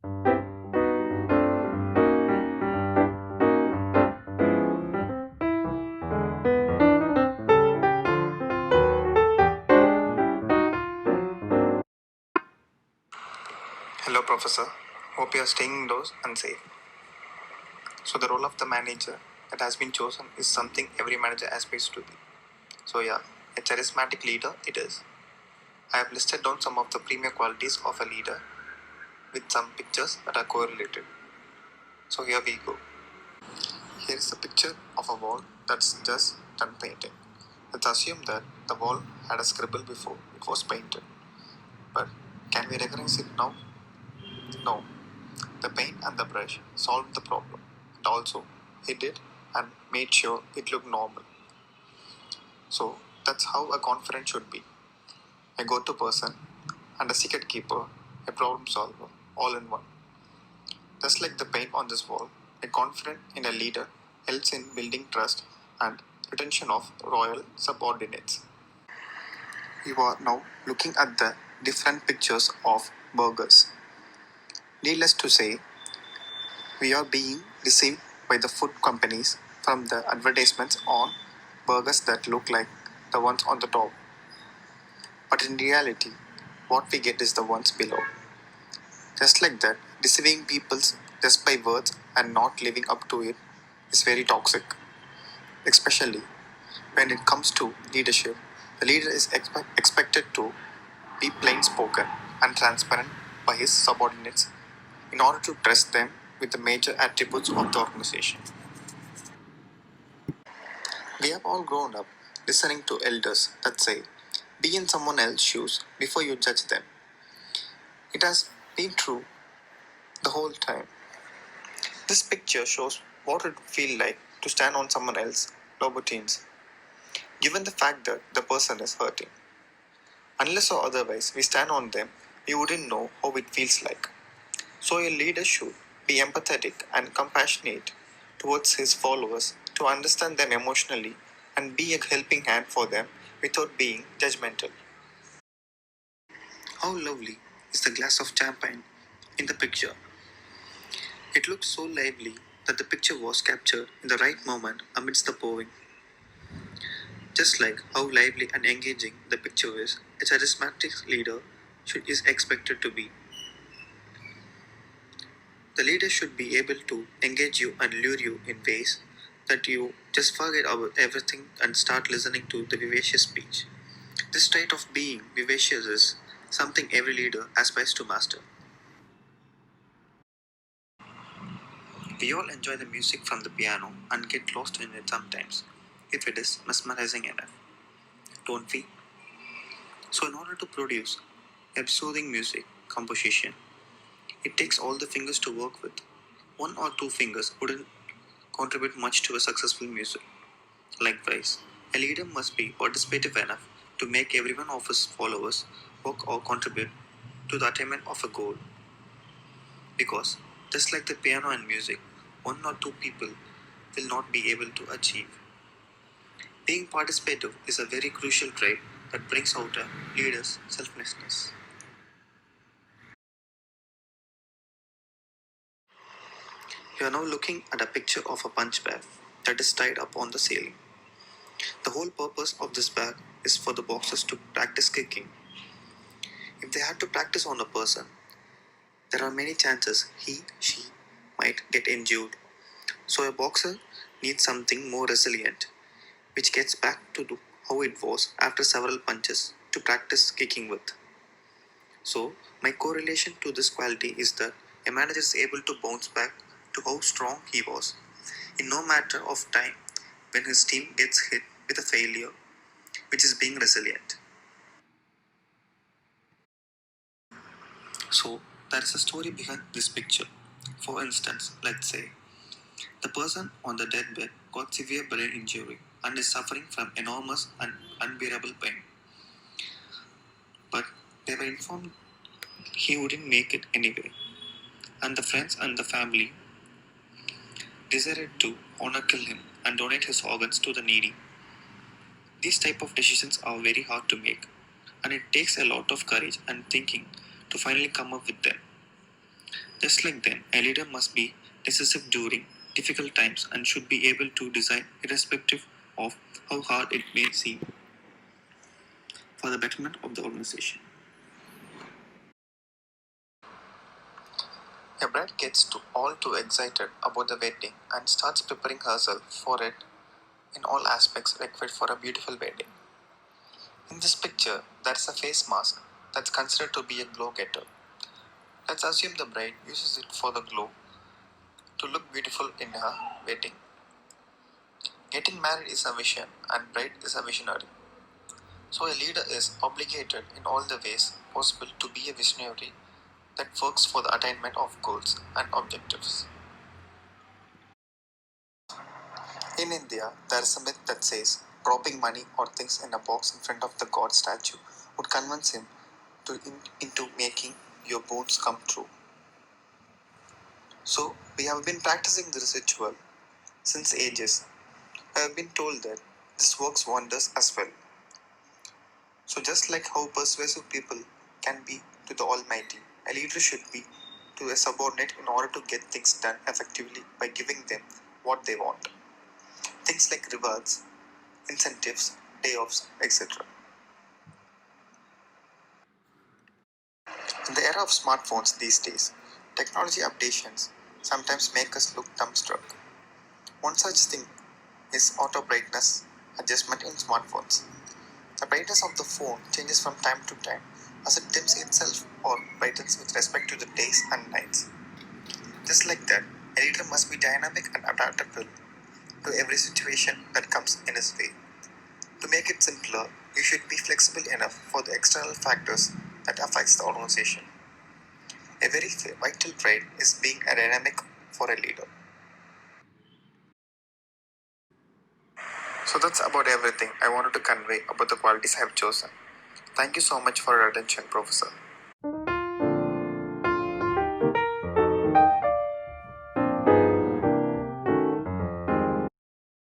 Hello, Professor. Hope you are staying indoors and safe. So, the role of the manager that has been chosen is something every manager aspires to be. So, yeah, a charismatic leader it is. I have listed down some of the premier qualities of a leader with some pictures that are correlated. So, here we go. Here is a picture of a wall that's just done painting. Let's assume that the wall had a scribble before it was painted. But can we recognize it now? No. The paint and the brush solved the problem and also hid it and made sure it looked normal. So that's how a confidant should be, a go to person and a secret keeper, a problem solver, all in one. Just like the paint on this wall, a confidant in a leader helps in building trust and retention of royal subordinates. You are now looking at the different pictures of burgers. Needless to say, we are being deceived by the food companies from the advertisements on burgers that look like the ones on the top. But in reality, what we get is the ones below. Just like that, deceiving people just by words and not living up to it is very toxic. Especially when it comes to leadership, the leader is expected to be plain spoken and transparent by his subordinates in order to trust them with the major attributes of the organization. We have all grown up listening to elders that say, be in someone else's shoes before you judge them. It has been true the whole time. This picture shows what it would feel like to stand on someone else's Louboutins, given the fact that the person is hurting. Unless or otherwise we stand on them, we wouldn't know how it feels like. So a leader should be empathetic and compassionate towards his followers to understand them emotionally and be a helping hand for them without being judgmental. How lovely is the glass of champagne in the picture? It looks so lively that the picture was captured in the right moment amidst the pouring. Just like how lively and engaging the picture is, a charismatic leader is expected to be. The leader should be able to engage you and lure you in ways that you just forget about everything and start listening to the vivacious speech. This trait of being vivacious is something every leader aspires to master. We all enjoy the music from the piano and get lost in it sometimes, if it is mesmerizing enough, don't we? So, in order to produce a soothing music composition, it takes all the fingers to work with. One or two fingers wouldn't contribute much to a successful music. Likewise, a leader must be participative enough to make every one of his followers work or contribute to the attainment of a goal. Because, just like the piano and music, one or two people will not be able to achieve. Being participative is a very crucial trait that brings out a leader's selflessness. You are now looking at a picture of a punch bag that is tied up on the ceiling. The whole purpose of this bag is for the boxers to practice kicking. If they had to practice on a person, there are many chances she might get injured. So a boxer needs something more resilient, which gets back to how it was after several punches to practice kicking with. So my correlation to this quality is that a manager is able to bounce back to how strong he was in no matter of time when his team gets hit with a failure, which is being resilient. So there is a story behind this picture. For instance, let's say the person on the deathbed got severe brain injury and is suffering from enormous and unbearable pain. But they were informed he wouldn't make it anyway, and the friends and the family decided to honor kill him and donate his organs to the needy. These type of decisions are very hard to make, and it takes a lot of courage and thinking to finally come up with them. Just like them, a leader must be decisive during difficult times and should be able to design irrespective of how hard it may seem for the betterment of the organization. A bride gets all too excited about the wedding and starts preparing herself for it in all aspects required for a beautiful wedding. In this picture, there is a face mask that's considered to be a glow getter. Let's assume the bride uses it for the glow to look beautiful in her wedding. Getting married is a vision and bride is a visionary. So a leader is obligated in all the ways possible to be a visionary that works for the attainment of goals and objectives. In India, there is a myth that says dropping money or things in a box in front of the god statue would convince him into making your bones come true. So, we have been practicing this ritual since ages. I have been told that this works wonders as well. So, just like how persuasive people can be to the Almighty, a leader should be to a subordinate in order to get things done effectively by giving them what they want. Things like rewards, incentives, day offs, etc. In the era of smartphones these days, technology updations sometimes make us look dumbstruck. One such thing is auto brightness adjustment in smartphones. The brightness of the phone changes from time to time as it dims itself or brightens with respect to the days and nights. Just like that, a leader must be dynamic and adaptable to every situation that comes in his way. To make it simpler, you should be flexible enough for the external factors that affects the organization. A very vital trait is being a dynamic for a leader. So that's about everything I wanted to convey about the qualities I have chosen. Thank you so much for your attention, Professor.